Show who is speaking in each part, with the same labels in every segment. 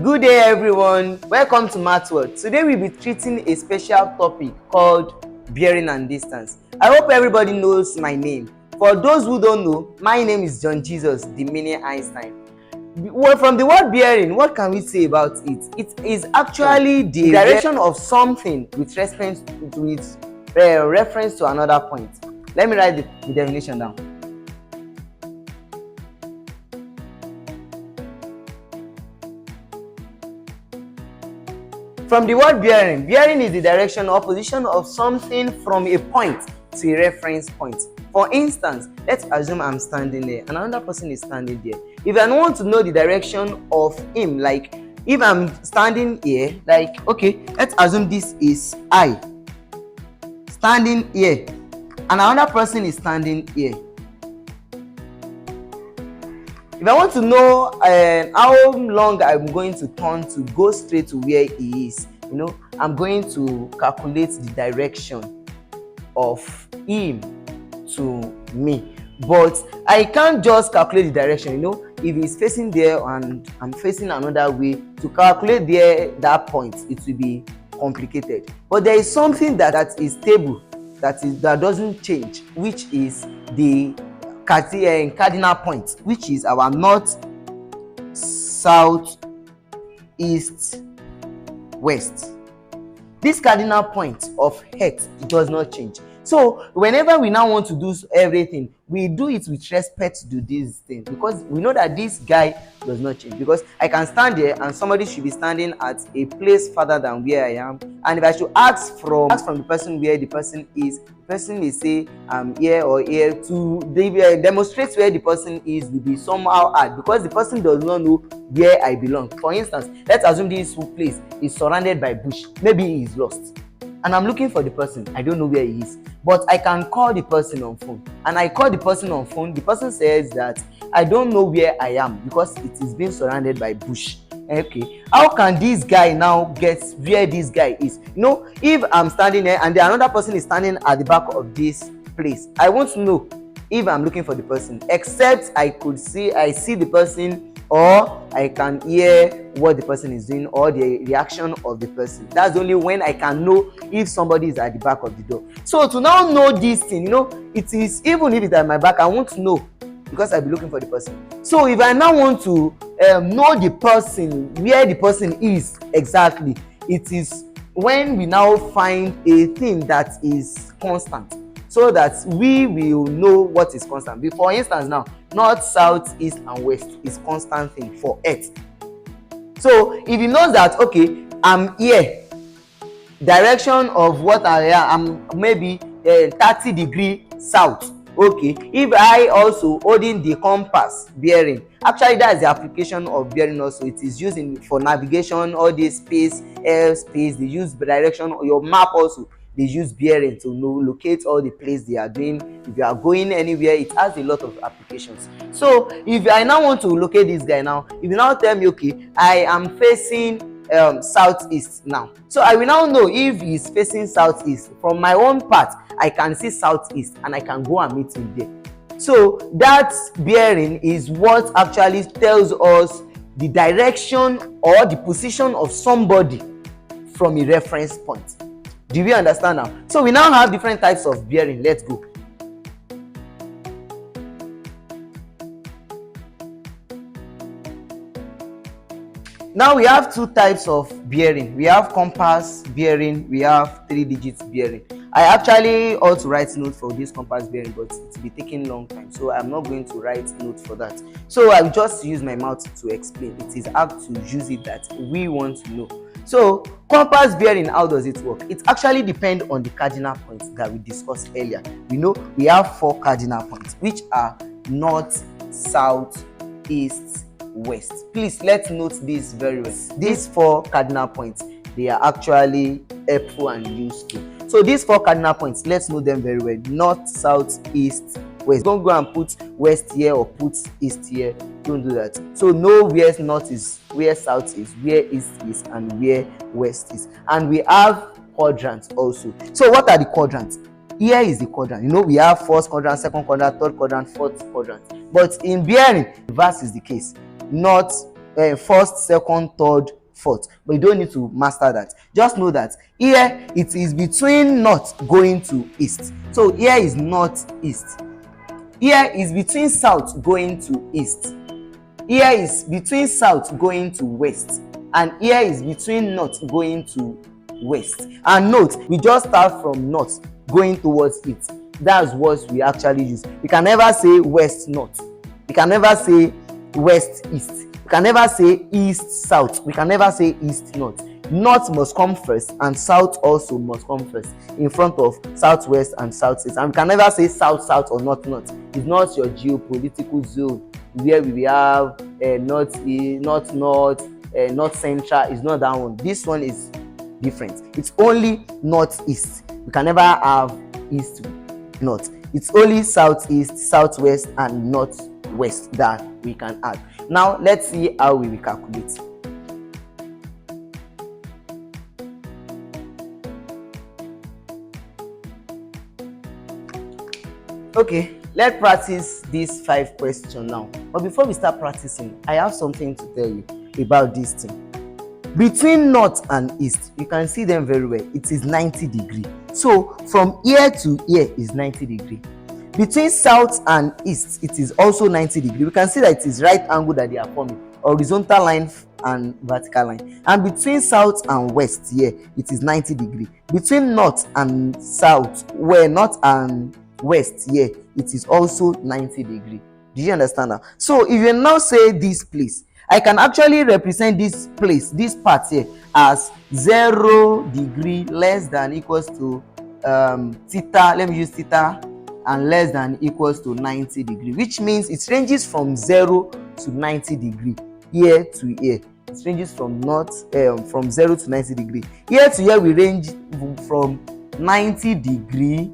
Speaker 1: Good day, everyone. Welcome to Maths World. Today we'll be treating a special topic called bearing and distance. I hope everybody knows my name. For those who don't know, my name is John Jesus the Mini Einstein. Well, from the word bearing, what can we say about it? It is actually the direction of something with reference to another point. Let me write the definition down. From the word bearing, bearing is the direction or position of something from a point to a reference point. For instance, let's assume I'm standing there and another person is standing there. If I want to know the direction of him, like if I'm standing here, like okay, let's assume this is I standing here and another person is standing here. If I want to know how long I'm going to turn to go straight to where he is, I'm going to calculate the direction of him to me. But I can't just calculate the direction, if he's facing there and I'm facing another way, to calculate that point, it will be complicated. But there is something that is stable, that doesn't change, which is the cardinal point, which is our north, south, east, west. This cardinal point of Earth does not change. So whenever we now want to do everything, we do it with respect to this thing, because we know that this guy does not change. Because I can stand there and somebody should be standing at a place further than where I am, and if I should ask from the person where the person is, the person will say I'm here or here. To demonstrate where the person is will be somehow hard, because the person does not know where I belong. For instance, let's assume this place is surrounded by bush. Maybe he is lost and I'm looking for the person. I don't know where he is, but I can call the person on phone, and I call the person on phone. The person says that I don't know where I am because it is being surrounded by bush. Okay, how can this guy now get where this guy is? If I'm standing there and another person is standing at the back of this place, I won't know if I'm looking for the person, except I see the person, or I can hear what the person is doing or the reaction of the person. That's only when I can know if somebody is at the back of the door. So to now know this thing, it is, even if it's at my back, I won't know, because I'll be looking for the person. So if I now want to know the person, where the person is exactly, it is when we now find a thing that is constant, so that we will know what is constant. For instance, now north, south, east and west is constant thing for Earth. So if you know that, okay, I'm here, direction of what I am, I'm maybe 30 degrees south. Okay, if I also holding the compass bearing, actually that is the application of bearing also. It is used for navigation, all this space, airspace, they use direction. Your map also, they use bearing to locate all the place they are doing. If you are going anywhere, it has a lot of applications. So if I now want to locate this guy now, if you now tell me, okay, I am facing southeast now, so I will now know if he's facing southeast. From my own part, I can see southeast and I can go and meet him there. So that bearing is what actually tells us the direction or the position of somebody from a reference point. Do we understand now? So we now have different types of bearing. Let's go. Now we have two types of bearing. We have compass bearing, we have 3 digits bearing. I actually ought to write note for this compass bearing, but it will be taking long time, so I'm not going to write note for that. So I'll just use my mouth to explain. It is hard to use it that we want to know. So compass bearing, how does it work? It actually depends on the cardinal points that we discussed earlier. We have 4 cardinal points, which are north, south, east, west. Please let's note this very well. These 4 cardinal points, they are actually helpful and useful. So these 4 cardinal points, let's know them very well. North, south, east, west. Don't go and put west here or put east here. Don't do that. So know where north is, where south is, where east is, and where west is. And we have quadrants also. So what are the quadrants? Here is the quadrant. We have first quadrant, second quadrant, third quadrant, fourth quadrant. But in bearing, reverse is the case. North, first, second, third, fourth, but you don't need to master that. Just know that here it is between north going to east. So here is northeast. Here is between south going to east. Here is between south going to west, and here is between north going to west. And note, we just start from north going towards it. That's what we actually use. We can never say west north, we can never say west east, we can never say east south, we can never say east north. North must come first and south also must come first in front of southwest and southeast. And we can never say south south or north north. It's not your geopolitical zone where we have north north north central. Is not that one. This one is different. It's only northeast. We can never have east north. It's only southeast, southwest, and northwest that we can add. Now let's see how we will calculate. Okay, let's practice these 5 questions now. But before we start practicing, I have something to tell you about this thing. Between north and east, you can see them very well. It is 90 degrees. So from here to here is 90 degrees. Between south and east, it is also 90 degrees. We can see that it is right angle that they are forming, horizontal line and vertical line. And between south and west here, it is 90 degrees. Between north and south, where north and west here, it is also 90 degrees. Do you understand that? So if you now say this place, I can actually represent this place, this part here, as 0 degree less than equals to theta. Let me use theta, and less than equals to 90 degree, which means it ranges from 0 to 90 degree here to here. It ranges from from 0 to 90 degree. Here to here we range from 90 degree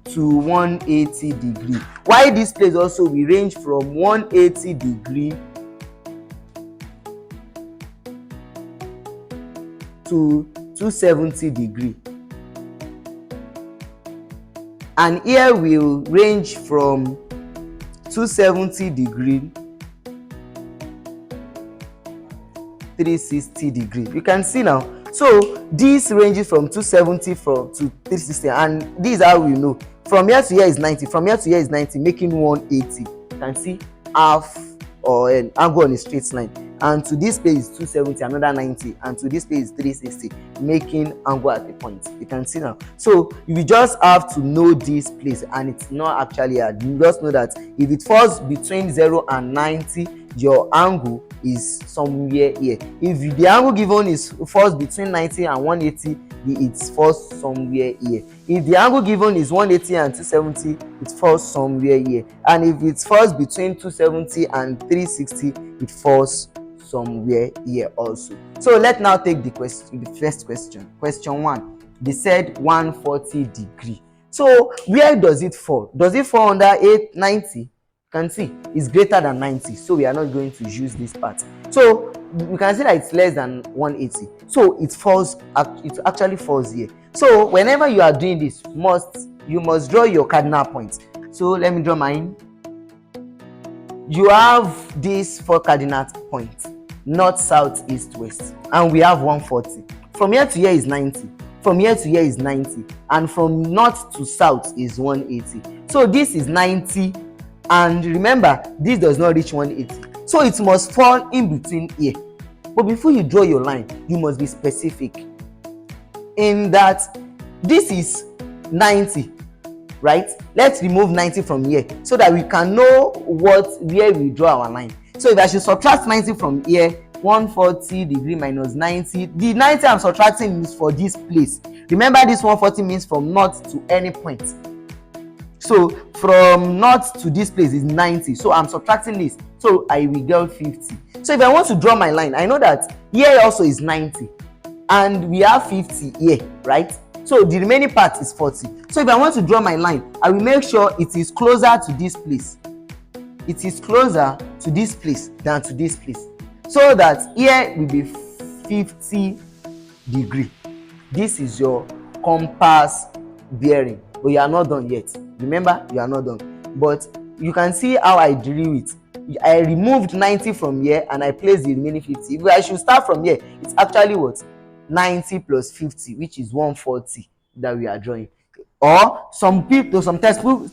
Speaker 1: to 180 degree. While this place also we range from 180 degree to 270 degree. And here will range from 270 degree 360 degree. You can see now. So this ranges from 270 to 360, and this is how we know. From here to here is 90, from here to here is 90, making 180. You can see half or an angle on a straight line. And to this place is 270, another 90, and to this place is 360, making angle at the point. You can see now. So you just have to know this place, and it's not actually hard. You just know that if it falls between 0 and 90, your angle is somewhere here. If the angle given is falls between 90 and 180, it falls somewhere here. If the angle given is 180 and 270, it falls somewhere here. And if it falls between 270 and 360, it falls somewhere here also. So let's now take the first question. Question 1. They said 140 degree. So where does it fall? Does it fall under 890? You can see it's greater than 90, so we are not going to use this part. So you can see that it's less than 180, so it actually falls here. So whenever you are doing this, you must draw your cardinal points. So let me draw mine. You have these 4 cardinal points: north, south, east, west, and we have 140. From here to here is 90, from here to here is 90, and from north to south is 180. So this is 90, and remember, this does not reach 180, so it must fall in between here. But before you draw your line, you must be specific in that this is 90, right? Let's remove 90 from here so that we can know where we draw our line. So if I should subtract 90 from here, 140 degree minus 90, the 90 I'm subtracting is for this place. Remember, this 140 means from north to any point. So from north to this place is 90, so I'm subtracting this, so I will get 50. So if I want to draw my line, I know that here also is 90 and we have 50 here, right? So the remaining part is 40. So if I want to draw my line, I will make sure it is closer to this place. It is closer to this place than to this place, so that here will be 50 degree. This is your compass bearing, but you are not done yet. Remember, you are not done, but you can see how I drew it. I removed 90 from here and I placed the remaining 50. If I should start from here, it's actually what? 90 plus 50, which is 140 that we are drawing. Or some people, some textbook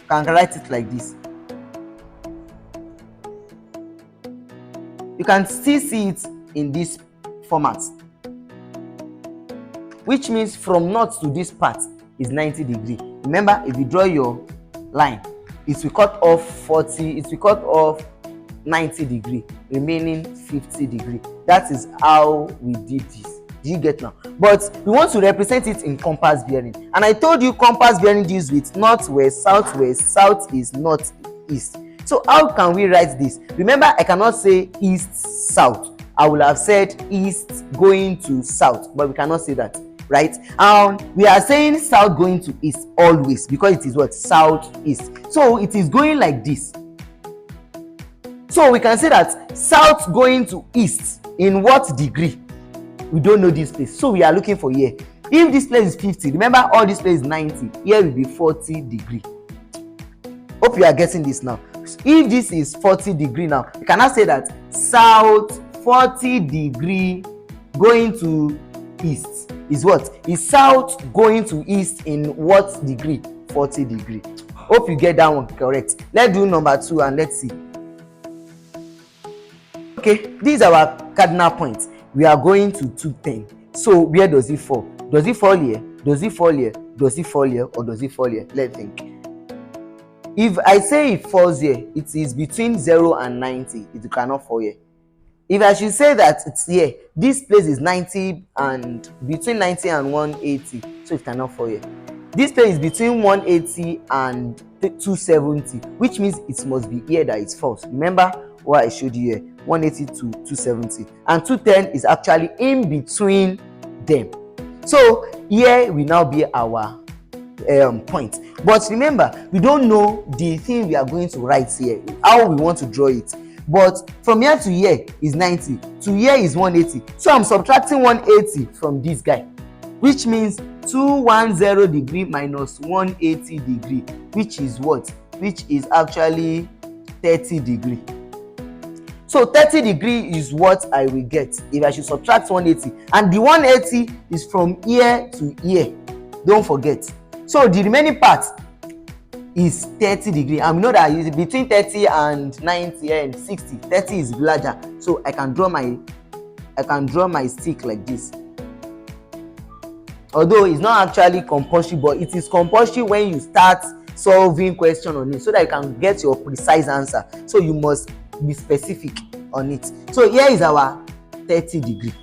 Speaker 1: can write it like this. You can still see it in this format, which means from north to this part is 90 degrees. Remember, if you draw your line, it will cut off 40, it will cut off 90 degrees, remaining 50 degrees. That is how we did this. Do you get now? But we want to represent it in compass bearing, and I told you compass bearing deals with northwest, southwest, southeast, northeast. So how can we write this? Remember, I cannot say east south. I will have said east going to south, but we cannot say that, right? We are saying south going to east always because it is what? Southeast. So it is going like this. So we can say that south going to east in what degree? We don't know this place, so we are looking for here. If this place is 50, remember all this place is 90, here will be 40 degree. Hope you are getting this now. If this is 40 degree now, you cannot say that south 40 degree going to east is what? Is south going to east in what degree? 40 degree. Hope you get that one correct. Let's do number 2 and let's see. Okay, these are our cardinal points. We are going to 210. So where does it fall? Does it fall here? Does it fall here? Does it fall here? Or does it fall here? Let's think. If I say it falls here, it is between 0 and 90. It cannot fall here. If I should say that it's here, this place is 90 and between 90 and 180, so it cannot fall here. This place is between 180 and 270, which means it must be here that it falls. Remember what I showed you here, 180 to 270, and 210 is actually in between them. So here will now be our point. But remember, we don't know the thing we are going to write here, how we want to draw it. But from here to here is 90, to here is 180. So I'm subtracting 180 from this guy, which means 210 degree minus 180 degree, which is what? Which is actually 30 degree. So 30 degree is what I will get if I should subtract 180. And the 180 is from here to here. Don't forget. So the remaining part is 30 degree. And we know that it's between 30 and 90 and 60. 30 is larger. So I can draw my stick like this. Although it's not actually compulsory, but it is compulsory when you start solving question on it, so that you can get your precise answer. So you must be specific on it. So here is our 30 degree.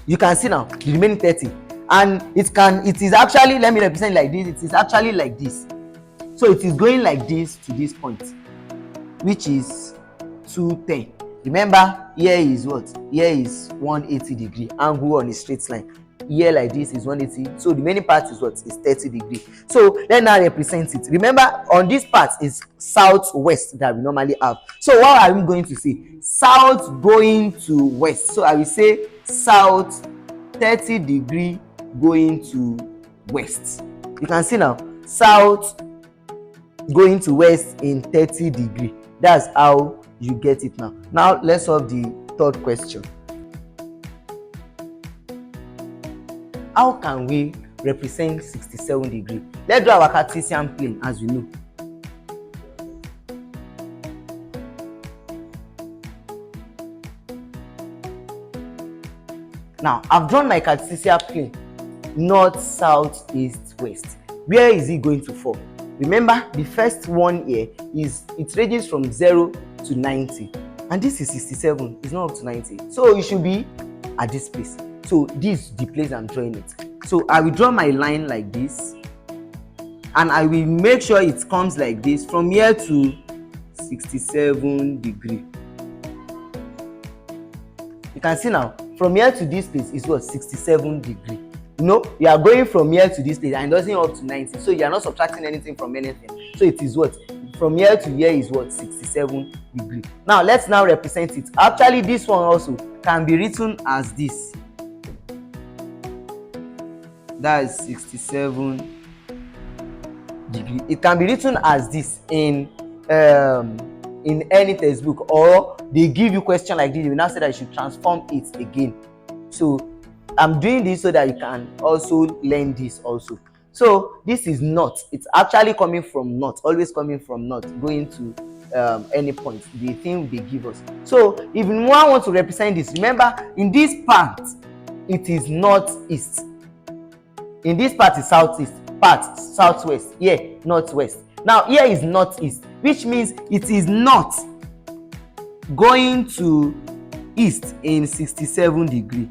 Speaker 1: You can see now the remaining 30, and it is actually, let me represent like this, it is actually like this. So it is going like this to this point, which is 210. Remember, here is what? Here is 180 degree angle on a straight line. Here like this is 180. So the remaining part is what? Is 30 degree. So let's now represent it. Remember, on this part is southwest that we normally have. So what are we going to say? South going to west. So I will say south 30 degree going to west. You can see now, south going to west in 30 degree. That's how you get it now. Now let's solve the third question. How can we represent 67 degree? Let's draw our Cartesian plane as we know. Now, I've drawn my Cartesian plane, north, south, east, west. Where is it going to fall? Remember, the first one here is, it ranges from 0 to 90. And this is 67, it's not up to 90. So it should be at this place. So this is the place I'm drawing it. So I will draw my line like this, and I will make sure it comes like this from here to 67 degree. You can see now, from here to this place is what? 67 degree. You know, you are going from here to this place and it doesn't up to 90. So you are not subtracting anything from anything. So it is what? From here to here is what? 67 degree. Now let's now represent it. Actually, this one also can be written as this. That is 67 degree. It can be written as this in in any textbook, or they give you question like this, you now say that you should transform it again. So I'm doing this so that you can also learn this also. So this is not, it's actually coming from not, always coming from not, going to any point, the thing they give us. So if one wants to represent this, remember in this part it is northeast, in this part is southeast, part southwest, here northwest. Now here is northeast, which means it is not going to east in 67 degree.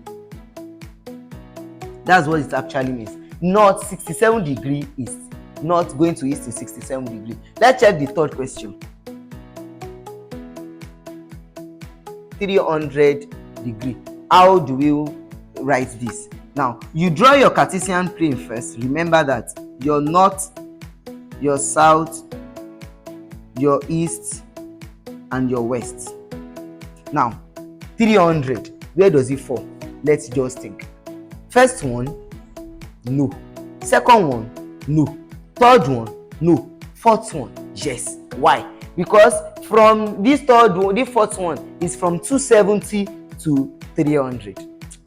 Speaker 1: That's what it actually means. North 67 degree east, not going to east in 67 degree. Let's check the third question. 300 degree. How do we write this? Now you draw your Cartesian plane first. Remember that your north, your south, your east, and your west. Now 300, where does it fall? Let's just think. First one, no. Second one, no. Third one, no. Fourth one, yes. Why? Because from this third one, the fourth one is from 270 to 300.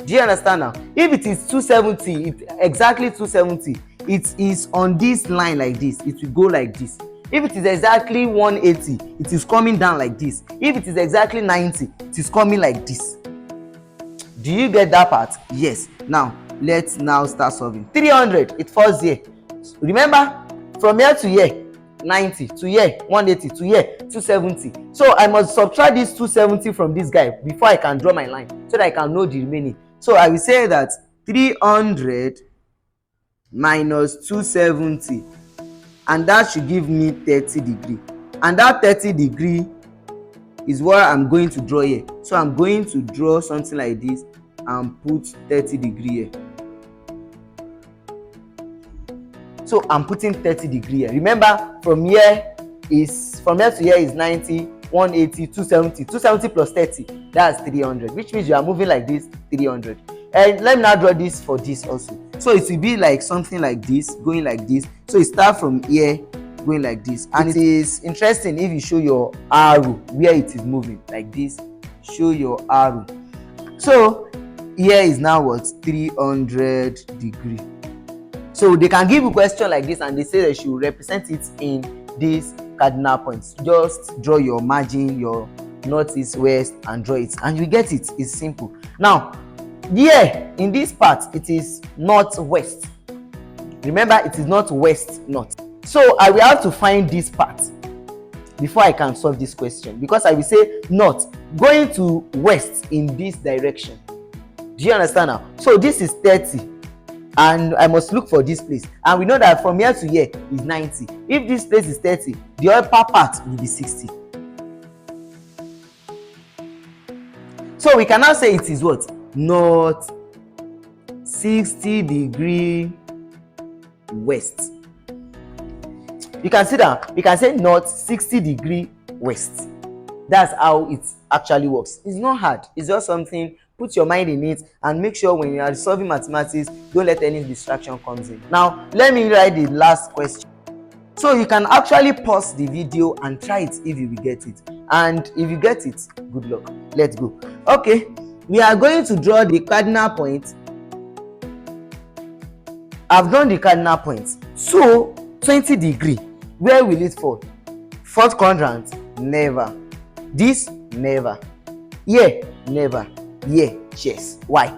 Speaker 1: Do you understand now? If it is 270, exactly 270, it is on this line like this. It will go like this. If it is exactly 180, it is coming down like this. If it is exactly 90, it is coming like this. Do you get that part? Yes. Now let's now start solving. 300, it falls here. Remember, from here to here 90, to here 180, to here 270. So I must subtract this 270 from this guy before I can draw my line, so that I can know the remaining. So I will say that 300 minus 270, and that should give me 30 degree. And that 30 degree is what I'm going to draw here. So I'm going to draw something like this and put 30 degree here. So I'm putting 30 degree here. Remember, from here to here is 90, 180, 270. 270 plus 30, that's 300, which means you are moving like this, 300. And let me now draw this for this also. So it will be like something like this, going like this. So it starts from here, going like this. And it is interesting if you show your arrow where it is moving like this. Show your arrow. So here is now what? 300 degree. So they can give you a question like this and they say they should represent it in these cardinal points. Just draw your margin, your north, east, west, and draw it, and you get it. It's simple. Now here in this part it is northwest. Remember, it is not west north. So I will have to find this part before I can solve this question, because I will say north going to west in this direction. Do you understand now? So this is 30 and I must look for this place, and we know that from here to here is 90. If this place is 30, the upper part will be 60. So we can now say it is what? North 60 degree west. You can see that we can say north 60 degree west. That's how it actually works. It's not hard. It's just something. Put your mind in it and make sure when you are solving mathematics, don't let any distraction comes in. Now let me write the last question. So you can actually pause the video and try it if you will get it. And if you get it, good luck. Let's go. Okay, we are going to draw the cardinal point. I've drawn the cardinal point. So 20 degree, where will it fall? Fourth quadrant, never. This, never. Here, never. Here, yes. Why?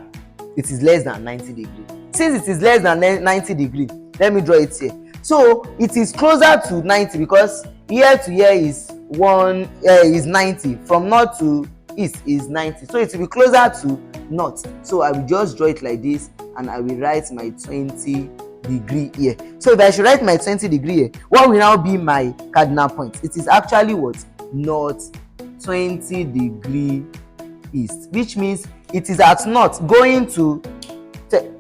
Speaker 1: It is less than 90 degree. Since it is less than 90 degree, let me draw it here. So it is closer to 90 because here to here is 90. From north to east is 90. So it will be closer to north. So I will just draw it like this and I will write my 20 degree here. So if I should write my 20 degree here, what will now be my cardinal point? It is actually what? North 20 degree east, which means it is at north going to,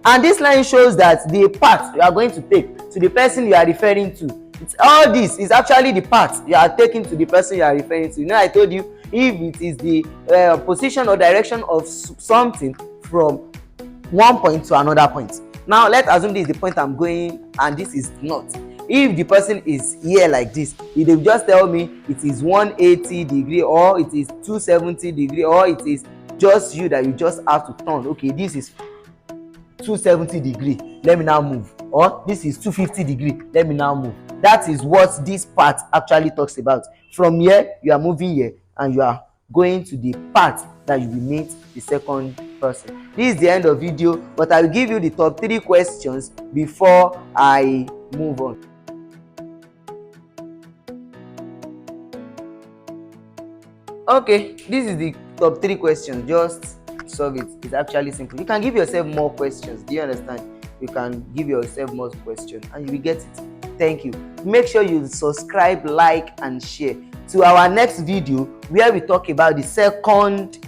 Speaker 1: and this line shows that the path you are going to take to the person you are referring to. It's all this is actually the path you are taking to the person you are referring to. You know, I told you if it is the position or direction of something from one point to another point. Now let's assume this is the point I'm going and this is north. if the person is here like this, if they just tell me it is 180 degree or it is 270 degree or it is just you that you just have to turn. Okay, this is 270 degree, let me now move, or this is 250 degree, let me now move. That is what this part actually talks about. From here you are moving here and you are going to the part that you will meet the second person. This is the end of video, but I will give you the top 3 questions before I move on. Okay, this is the top 3 questions. Just solve it. It's actually simple. You can give yourself more questions. Do you understand? You can give yourself more questions and you will get it. Thank you. Make sure you subscribe, like and share to our next video where we talk about the second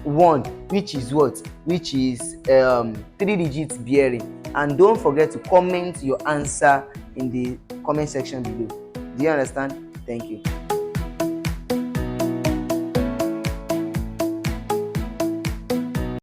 Speaker 1: one, which is what? Which is 3 digits bearing. And don't forget to comment your answer in the comment section below. Do you understand? Thank you.